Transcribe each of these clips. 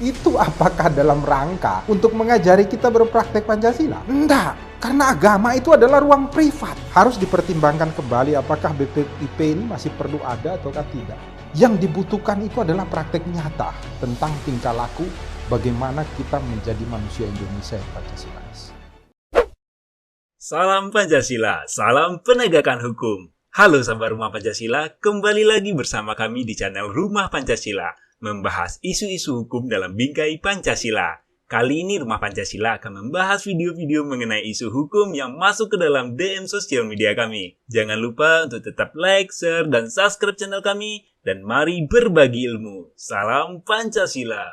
Itu apakah dalam rangka untuk mengajari kita berpraktek Pancasila? Enggak, karena agama itu adalah ruang privat. Harus dipertimbangkan kembali apakah BPIP ini masih perlu ada ataukah tidak. Yang dibutuhkan itu adalah praktek nyata tentang tingkah laku bagaimana kita menjadi manusia Indonesia yang Pancasilais. Salam Pancasila, salam penegakan hukum. Halo sahabat Rumah Pancasila, kembali lagi bersama kami di channel Rumah Pancasila, membahas isu-isu hukum dalam bingkai Pancasila. Kali ini Rumah Pancasila akan membahas video-video mengenai isu hukum yang masuk ke dalam DM sosial media kami. Jangan lupa untuk tetap like, share, dan subscribe channel kami, dan mari berbagi ilmu. Salam Pancasila.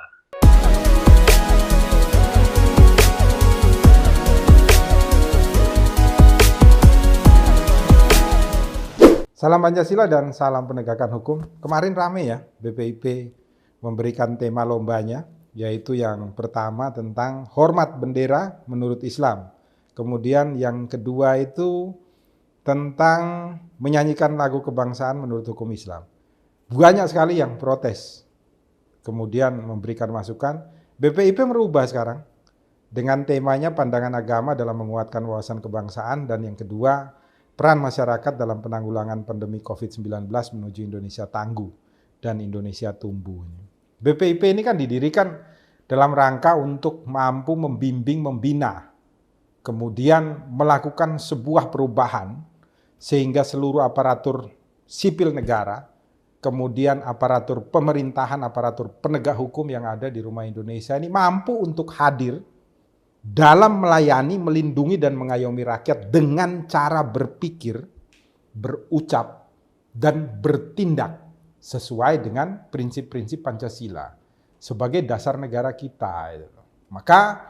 Salam Pancasila dan salam penegakan hukum. Kemarin rame ya, BPIP memberikan tema lombanya, yaitu yang pertama tentang hormat bendera menurut Islam. Kemudian yang kedua itu tentang menyanyikan lagu kebangsaan menurut hukum Islam. Banyak sekali yang protes, kemudian memberikan masukan. BPIP merubah sekarang dengan temanya pandangan agama dalam menguatkan wawasan kebangsaan, dan yang kedua peran masyarakat dalam penanggulangan pandemi COVID-19 menuju Indonesia tangguh dan Indonesia tumbuh. BPIP ini kan didirikan dalam rangka untuk mampu membimbing, membina, kemudian melakukan sebuah perubahan sehingga seluruh aparatur sipil negara, kemudian aparatur pemerintahan, aparatur penegak hukum yang ada di rumah Indonesia ini mampu untuk hadir dalam melayani, melindungi, dan mengayomi rakyat dengan cara berpikir, berucap, dan bertindak sesuai dengan prinsip-prinsip Pancasila sebagai dasar negara kita. Maka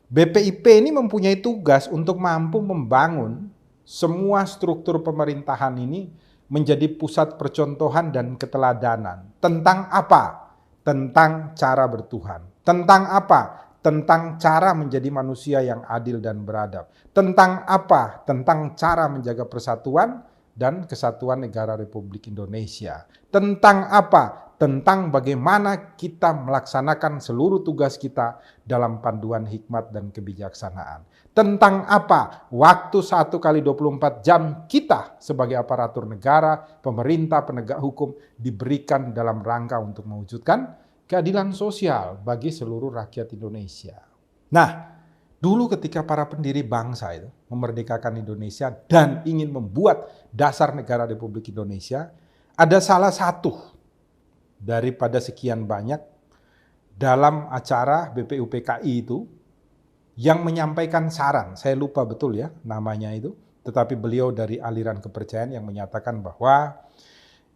BPIP ini mempunyai tugas untuk mampu membangun semua struktur pemerintahan ini menjadi pusat percontohan dan keteladanan. Tentang apa? Tentang cara bertuhan. Tentang apa? Tentang cara menjadi manusia yang adil dan beradab. Tentang apa? Tentang cara menjaga persatuan dan kesatuan negara Republik Indonesia. Tentang apa? Tentang bagaimana kita melaksanakan seluruh tugas kita dalam panduan hikmat dan kebijaksanaan. Tentang apa? Waktu 1 kali 24 jam kita sebagai aparatur negara, pemerintah, penegak hukum diberikan dalam rangka untuk mewujudkan keadilan sosial bagi seluruh rakyat Indonesia. Nah, dulu ketika para pendiri bangsa itu memerdekakan Indonesia dan ingin membuat dasar negara Republik Indonesia, ada salah satu daripada sekian banyak dalam acara BPUPKI itu yang menyampaikan saran. Saya lupa betul ya namanya itu, tetapi beliau dari aliran kepercayaan yang menyatakan bahwa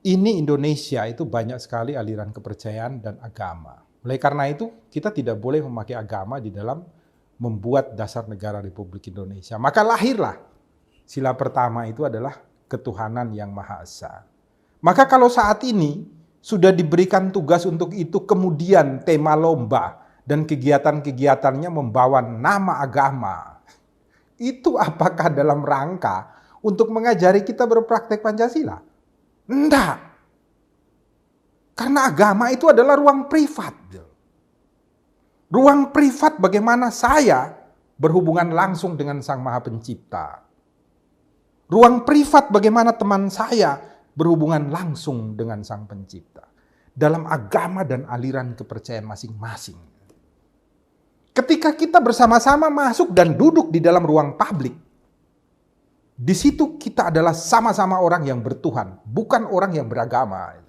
ini Indonesia itu banyak sekali aliran kepercayaan dan agama. Oleh karena itu, kita tidak boleh memakai agama di dalam membuat dasar negara Republik Indonesia. Maka lahirlah sila pertama itu adalah ketuhanan yang Maha Esa. Maka kalau saat ini sudah diberikan tugas untuk itu, kemudian tema lomba dan kegiatan-kegiatannya membawa nama agama, itu apakah dalam rangka untuk mengajari kita berpraktek Pancasila? Enggak. Karena agama itu adalah ruang privat. Ruang privat bagaimana saya berhubungan langsung dengan Sang Maha Pencipta. Ruang privat bagaimana teman saya berhubungan langsung dengan Sang Pencipta. Dalam agama dan aliran kepercayaan masing-masing. Ketika kita bersama-sama masuk dan duduk di dalam ruang publik, di situ kita adalah sama-sama orang yang bertuhan, bukan orang yang beragama.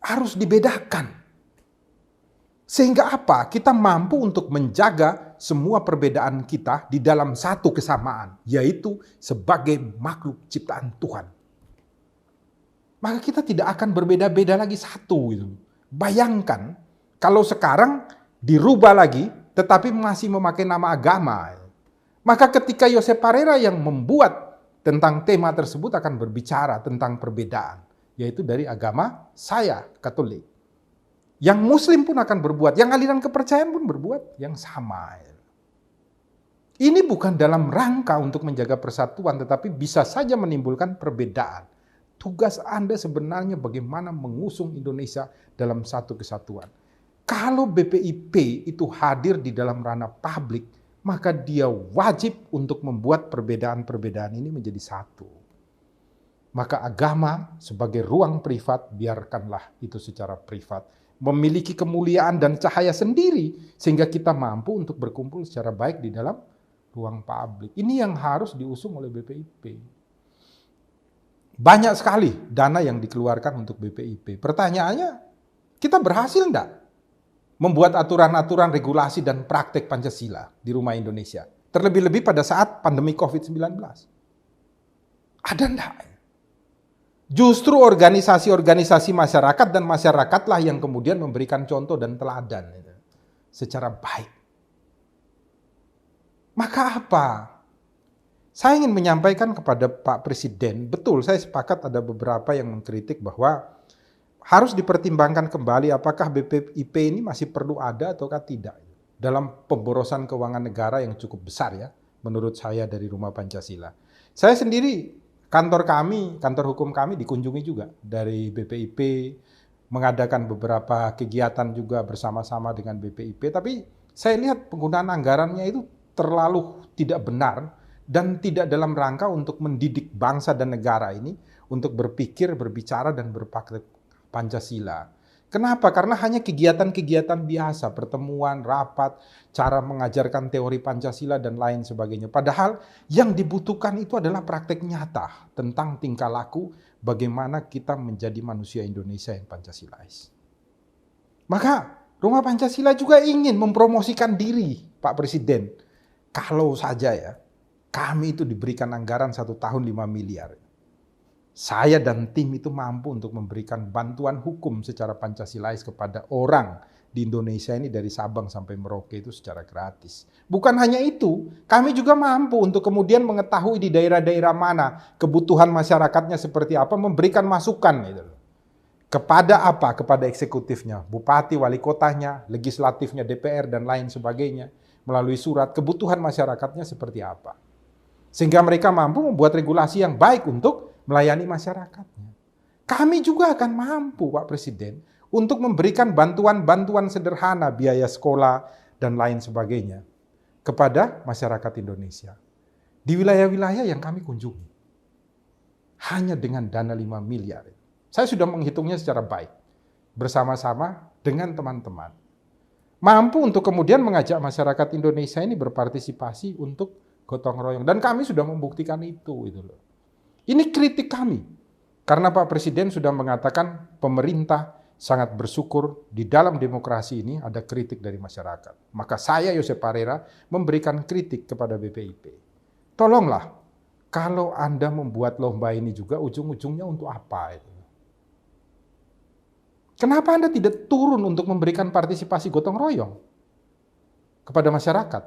Harus dibedakan. Sehingga apa? Kita mampu untuk menjaga semua perbedaan kita di dalam satu kesamaan, yaitu sebagai makhluk ciptaan Tuhan. Maka kita tidak akan berbeda-beda lagi satu. Bayangkan kalau sekarang dirubah lagi, tetapi masih memakai nama agama. Maka ketika Josep Parera yang membuat tentang tema tersebut akan berbicara tentang perbedaan, yaitu dari agama saya, Katolik. Yang Muslim pun akan berbuat, yang aliran kepercayaan pun berbuat yang sama. Ini bukan dalam rangka untuk menjaga persatuan, tetapi bisa saja menimbulkan perbedaan. Tugas Anda sebenarnya bagaimana mengusung Indonesia dalam satu kesatuan. Kalau BPIP itu hadir di dalam ranah publik, maka dia wajib untuk membuat perbedaan-perbedaan ini menjadi satu. Maka agama sebagai ruang privat, biarkanlah itu secara privat. Memiliki kemuliaan dan cahaya sendiri, sehingga kita mampu untuk berkumpul secara baik di dalam ruang publik. Ini yang harus diusung oleh BPIP. Banyak sekali dana yang dikeluarkan untuk BPIP. Pertanyaannya, kita berhasil enggak membuat aturan-aturan regulasi dan praktek Pancasila di rumah Indonesia? Terlebih-lebih pada saat pandemi COVID-19. Ada enggak? Justru organisasi-organisasi masyarakat dan masyarakatlah yang kemudian memberikan contoh dan teladan secara baik. Maka apa? Saya ingin menyampaikan kepada Pak Presiden, betul saya sepakat ada beberapa yang mengkritik bahwa harus dipertimbangkan kembali apakah BPIP ini masih perlu ada ataukah tidak. Dalam pemborosan keuangan negara yang cukup besar ya, menurut saya dari Rumah Pancasila. Saya sendiri, kantor hukum kami dikunjungi juga dari BPIP, mengadakan beberapa kegiatan juga bersama-sama dengan BPIP, tapi saya lihat penggunaan anggarannya itu terlalu tidak benar dan tidak dalam rangka untuk mendidik bangsa dan negara ini untuk berpikir, berbicara, dan berpraktek Pancasila. Kenapa? Karena hanya kegiatan-kegiatan biasa, pertemuan, rapat, cara mengajarkan teori Pancasila, dan lain sebagainya. Padahal yang dibutuhkan itu adalah praktek nyata tentang tingkah laku bagaimana kita menjadi manusia Indonesia yang Pancasilais. Maka Rumah Pancasila juga ingin mempromosikan diri, Pak Presiden. Kalau saja ya, kami itu diberikan anggaran 1 tahun 5 miliar. Saya dan tim itu mampu untuk memberikan bantuan hukum secara Pancasilais kepada orang di Indonesia ini dari Sabang sampai Merauke itu secara gratis. Bukan hanya itu, kami juga mampu untuk kemudian mengetahui di daerah-daerah mana kebutuhan masyarakatnya seperti apa, memberikan masukan gitu. Kepada apa? Kepada eksekutifnya, bupati, wali kotanya, legislatifnya, DPR, dan lain sebagainya. Melalui surat kebutuhan masyarakatnya seperti apa. Sehingga mereka mampu membuat regulasi yang baik untuk melayani masyarakatnya. Kami juga akan mampu, Pak Presiden, untuk memberikan bantuan-bantuan sederhana, biaya sekolah, dan lain sebagainya kepada masyarakat Indonesia. Di wilayah-wilayah yang kami kunjungi. Hanya dengan dana 5 miliar. Saya sudah menghitungnya secara baik. Bersama-sama dengan teman-teman. Mampu untuk kemudian mengajak masyarakat Indonesia ini berpartisipasi untuk gotong royong. Dan kami sudah membuktikan itu. Ini kritik kami. Karena Pak Presiden sudah mengatakan pemerintah sangat bersyukur di dalam demokrasi ini ada kritik dari masyarakat. Maka saya, Yosef Parera, memberikan kritik kepada BPIP. Tolonglah, kalau Anda membuat lomba ini juga ujung-ujungnya untuk apa? Kenapa Anda tidak turun untuk memberikan partisipasi gotong royong kepada masyarakat?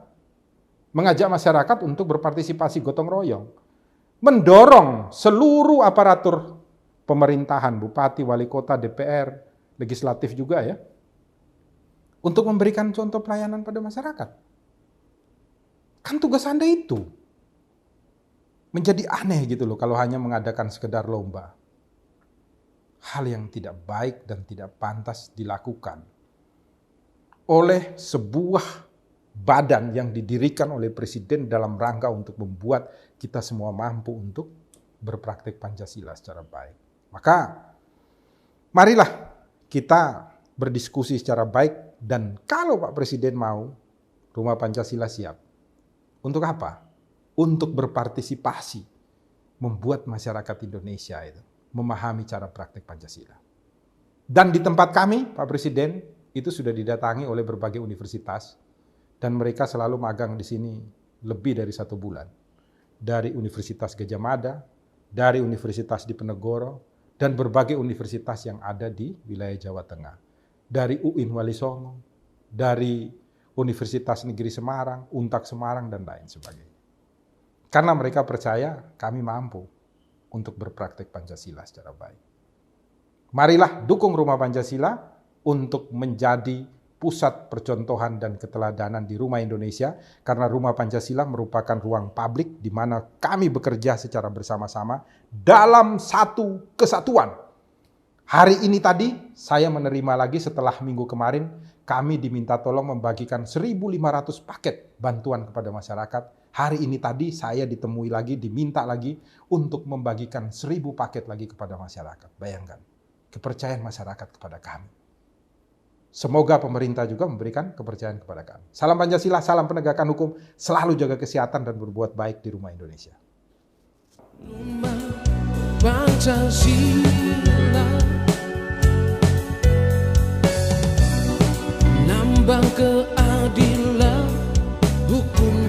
Mengajak masyarakat untuk berpartisipasi gotong royong. Mendorong seluruh aparatur pemerintahan, bupati, wali kota, DPR, legislatif juga ya, untuk memberikan contoh pelayanan pada masyarakat. Kan tugas Anda itu. Menjadi aneh gitu loh kalau hanya mengadakan sekedar lomba. Hal yang tidak baik dan tidak pantas dilakukan oleh sebuah badan yang didirikan oleh Presiden dalam rangka untuk membuat kita semua mampu untuk berpraktek Pancasila secara baik. Maka marilah kita berdiskusi secara baik, dan kalau Pak Presiden mau, Rumah Pancasila siap. Untuk apa? Untuk berpartisipasi, membuat masyarakat Indonesia itu memahami cara praktek Pancasila. Dan di tempat kami, Pak Presiden, itu sudah didatangi oleh berbagai universitas, dan mereka selalu magang di sini lebih dari 1 bulan. Dari Universitas Gadjah Mada, dari Universitas Diponegoro, dan berbagai universitas yang ada di wilayah Jawa Tengah. Dari UIN Wali Songo, dari Universitas Negeri Semarang, Untak Semarang, dan lain sebagainya. Karena mereka percaya kami mampu untuk berpraktek Pancasila secara baik. Marilah dukung Rumah Pancasila untuk menjadi pusat percontohan dan keteladanan di rumah Indonesia, karena Rumah Pancasila merupakan ruang publik di mana kami bekerja secara bersama-sama dalam satu kesatuan. Hari ini tadi saya menerima lagi setelah minggu kemarin kami diminta tolong membagikan 1.500 paket bantuan kepada masyarakat. Hari ini tadi saya ditemui lagi, diminta lagi untuk membagikan 1.000 paket lagi kepada masyarakat. Bayangkan, kepercayaan masyarakat kepada kami. Semoga pemerintah juga memberikan kepercayaan kepada kami. Salam Pancasila, salam penegakan hukum, selalu jaga kesehatan dan berbuat baik di rumah Indonesia. Rumah Pancasila, nambang keadilan hukum